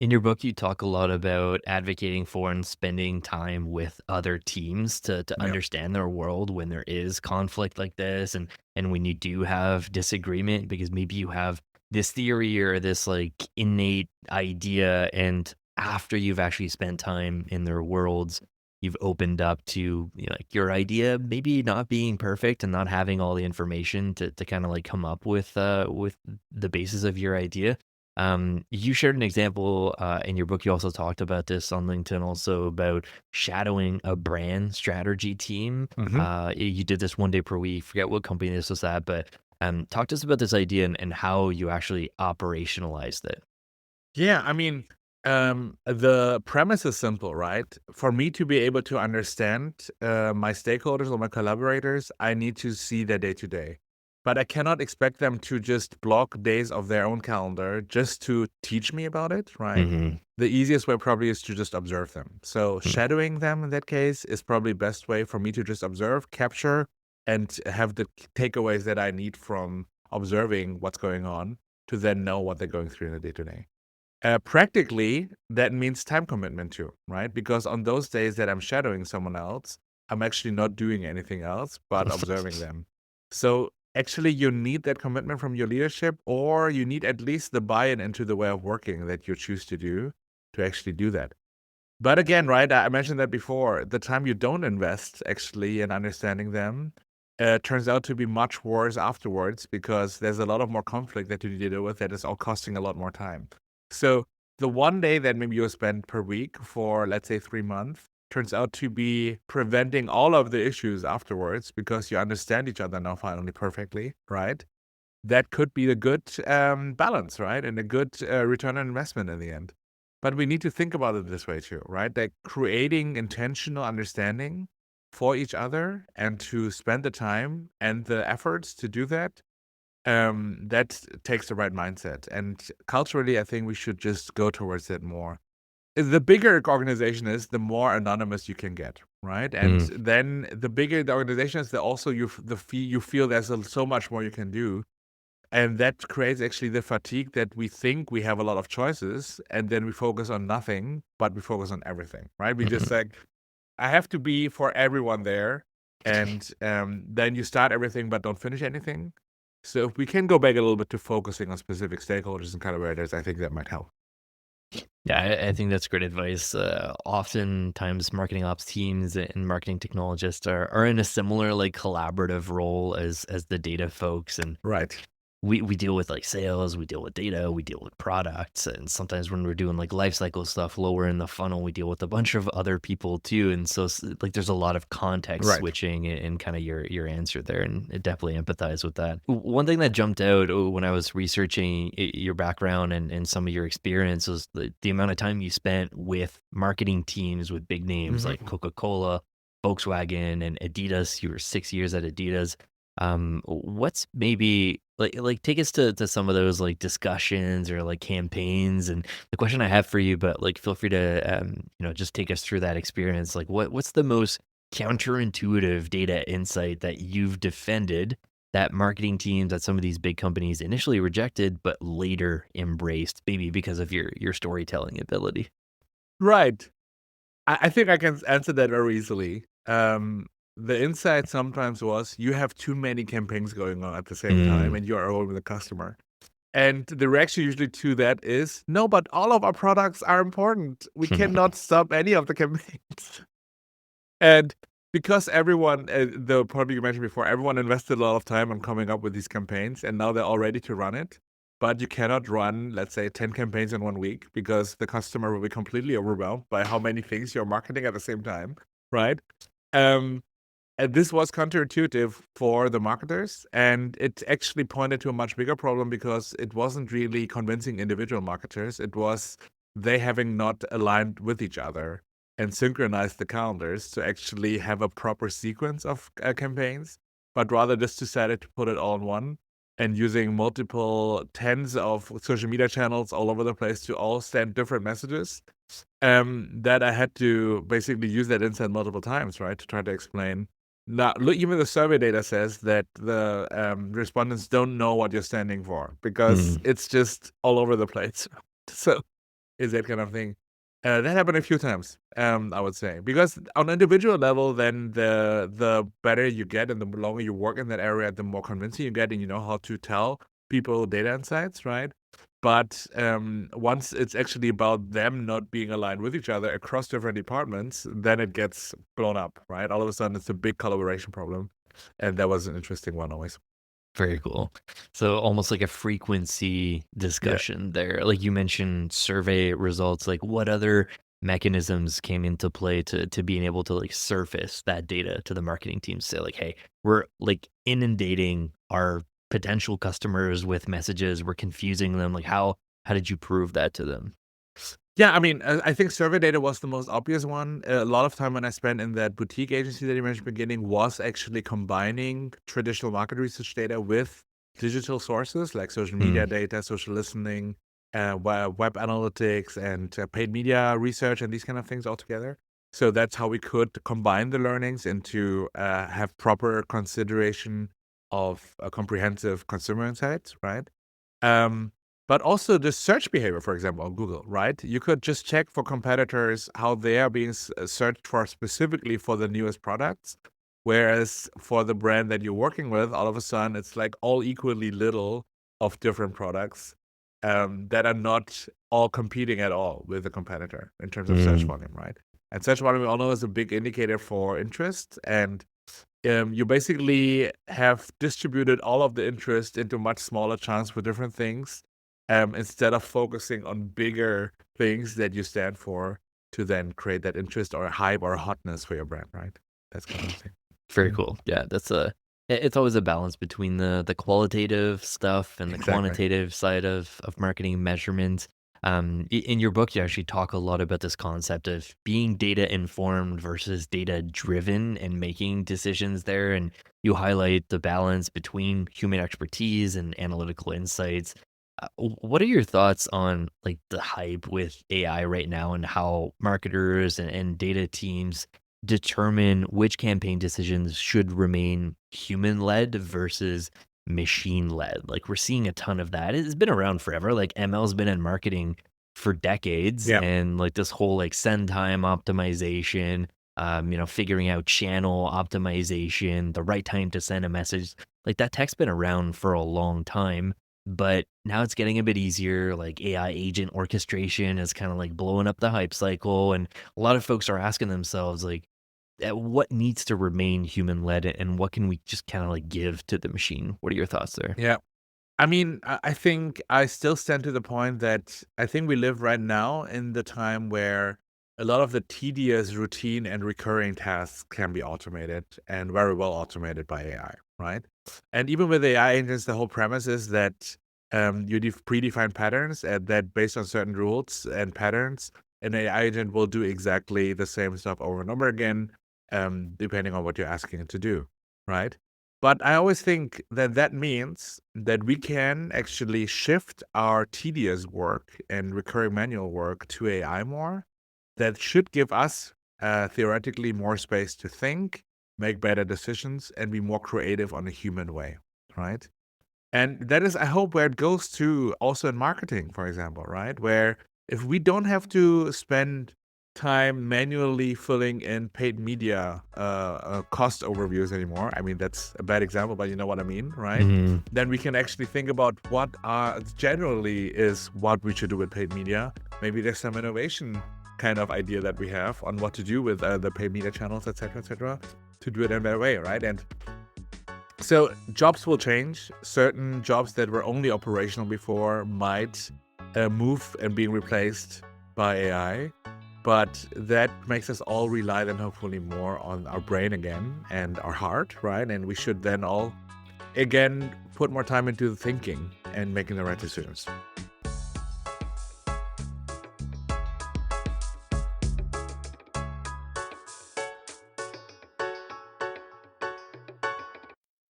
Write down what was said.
In your book, you talk a lot about advocating for and spending time with other teams to Yeah. understand their world when there is conflict like this, and when you do have disagreement, because maybe you have this theory or this like innate idea, and after you've actually spent time in their worlds, you've opened up to like your idea maybe not being perfect and not having all the information to kind of like come up with the basis of your idea. You shared an example in your book. You also talked about this on LinkedIn, also about shadowing a brand strategy team. hmm You did this 1 day per week. Forget what company this was at, but talk to us about this idea and how you actually operationalized it. Yeah, the premise is simple, right? For me to be able to understand my stakeholders or my collaborators, I need to see their day to day. But I cannot expect them to just block days of their own calendar just to teach me about it, right? Hmm. The easiest way probably is to just observe them. So shadowing them in that case is probably best way for me to just observe, capture, and have the takeaways that I need from observing what's going on to then know what they're going through in the day to day. Practically, that means time commitment too, right? Because on those days that I'm shadowing someone else, I'm actually not doing anything else but observing them. So actually, you need that commitment from your leadership, or you need at least the buy-in into the way of working that you choose to do to actually do that. But again, right, I mentioned that before, the time you don't invest actually in understanding them turns out to be much worse afterwards because there's a lot of more conflict that you need to deal with that is all costing a lot more time. So the 1 day that maybe you spend per week for, let's say, 3 months turns out to be preventing all of the issues afterwards because you understand each other now finally perfectly, right? That could be a good balance, right? And a good return on investment in the end. But we need to think about it this way too, right? Like creating intentional understanding for each other and to spend the time and the efforts to do that, that takes the right mindset. And culturally, I think we should just go towards it more. The bigger organization is, the more anonymous you can get, right? And Mm. then the bigger the organization is, the also you feel there's so much more you can do, and that creates actually the fatigue that we think we have a lot of choices, and then we focus on nothing, but we focus on everything, right? We just Mhm. like, I have to be for everyone there, and then you start everything but don't finish anything. So if we can go back a little bit to focusing on specific stakeholders and collaborators, I think that might help. Yeah, I think that's great advice. Oftentimes, marketing ops teams and marketing technologists are in a similar like collaborative role as the data folks, and Right. we deal with like sales, we deal with data, we deal with products, and sometimes when we're doing like life cycle stuff lower in the funnel, we deal with a bunch of other people too. And so like there's a lot of context Right. switching in kind of your answer there, and I definitely empathize with that. One thing that jumped out when I was researching your background and some of your experience was the amount of time you spent with marketing teams with big names like hmm Coca-Cola, Volkswagen, and Adidas. You were 6 years at Adidas. What's maybe like take us to some of those like discussions or like campaigns, and the question I have for you, but like feel free to just take us through that experience. Like what's the most counterintuitive data insight that you've defended that marketing teams at some of these big companies initially rejected but later embraced, maybe because of your storytelling ability? Right. I think I can answer that very easily. The insight sometimes was you have too many campaigns going on at the same time, Mm. and you are over the customer. And the reaction usually to that is, no, but all of our products are important. We cannot stop any of the campaigns. And because everyone, the probably you mentioned before, everyone invested a lot of time on coming up with these campaigns, and now they're all ready to run it. But you cannot run, let's say, 10 campaigns in 1 week because the customer will be completely overwhelmed by how many things you're marketing at the same time, right? Um, and this was counterintuitive for the marketers, and it actually pointed to a much bigger problem because it wasn't really convincing individual marketers. It was they having not aligned with each other and synchronized the calendars to actually have a proper sequence of campaigns, but rather just decided to put it all in one and using multiple tens of social media channels all over the place to all send different messages. That I had to basically use that insight multiple times, right, to try to explain. Now, look, even the survey data says that the respondents don't know what you're standing for because Mm. it's just all over the place. So is that kind of thing. That happened a few times, I would say, because on an individual level, then the better you get, and the longer you work in that area, the more convincing you get, and you know how to tell people data insights, right? But once it's actually about them not being aligned with each other across different departments, then it gets blown up, right? All of a sudden, it's a big collaboration problem, and that was an interesting one always. Very cool. So almost like a frequency Yeah. discussion there. Like you mentioned survey results, like what other mechanisms came into play to being able to like surface that data to the marketing team, say like, hey, we're like inundating our potential customers with messages, we're confusing them. Like how did you prove that to them? Yeah, I mean, I think survey data was the most obvious one. A lot of time when I spent in that boutique agency that you mentioned at the beginning was actually combining traditional market research data with digital sources like social Mm, media data, social listening, web analytics, and paid media research, and these kind of things all together. So that's how we could combine the learnings into have proper consideration of comprehensive consumer insights, right? Um, but also the search behavior, for example, on Google, right? You could just check for competitors how they are being searched for specifically for the newest products. Whereas for the brand that you're working with, all of a sudden it's like all equally little of different products that are not all competing at all with the competitor in terms of search mm, volume, right? And search volume, we all know, is a big indicator for interest. And you basically have distributed all of the interest into much smaller chunks for different things, instead of focusing on bigger things that you stand for to then create that interest or hype or hotness for your brand, right? That's kind of the thing. very Mm, cool. Yeah, that's it's always a balance between the qualitative stuff and the exactly. quantitative side of marketing measurement. In your book, you actually talk a lot about this concept of being data informed versus data driven and making decisions there. And you highlight the balance between human expertise and analytical insights. What are your thoughts on like the hype with AI right now and how marketers and data teams determine which campaign decisions should remain human led versus machine led? Like we're seeing a ton of that. It's been around forever. Like ML's been in marketing for decades, Yeah. and like this whole like send time optimization, figuring out channel optimization, the right time to send a message. Like that tech's been around for a long time, but now it's getting a bit easier. Like AI agent orchestration is kind of like blowing up the hype cycle, and a lot of folks are asking themselves like, what needs to remain human led and what can we just kind of like give to the machine? What are your thoughts there? Yeah. I mean, I think I still stand to the point that I think we live right now in the time where a lot of the tedious routine and recurring tasks can be automated and very well automated by AI, right? And even with AI agents, the whole premise is that you predefine patterns and that based on certain rules and patterns, an AI agent will do exactly the same stuff over and over again, depending on what you're asking it to do, right? But I always think that that means that we can actually shift our tedious work and recurring manual work to AI more. That should give us theoretically more space to think, make better decisions, and be more creative on a human way, right? And that is, I hope, where it goes to also in marketing, for example, right? Where if we don't have to spend time manually filling in paid media cost overviews anymore, I mean, that's a bad example, but you know what I mean, right? Mhm. Then we can actually think about what generally is what we should do with paid media. Maybe there's some innovation kind of idea that we have on what to do with the paid media channels, et cetera, to do it in a better way, right? And so jobs will change. Certain jobs that were only operational before might move and be replaced by AI. But that makes us all rely then hopefully more on our brain again and our heart, right? And we should then all again put more time into thinking and making the right decisions.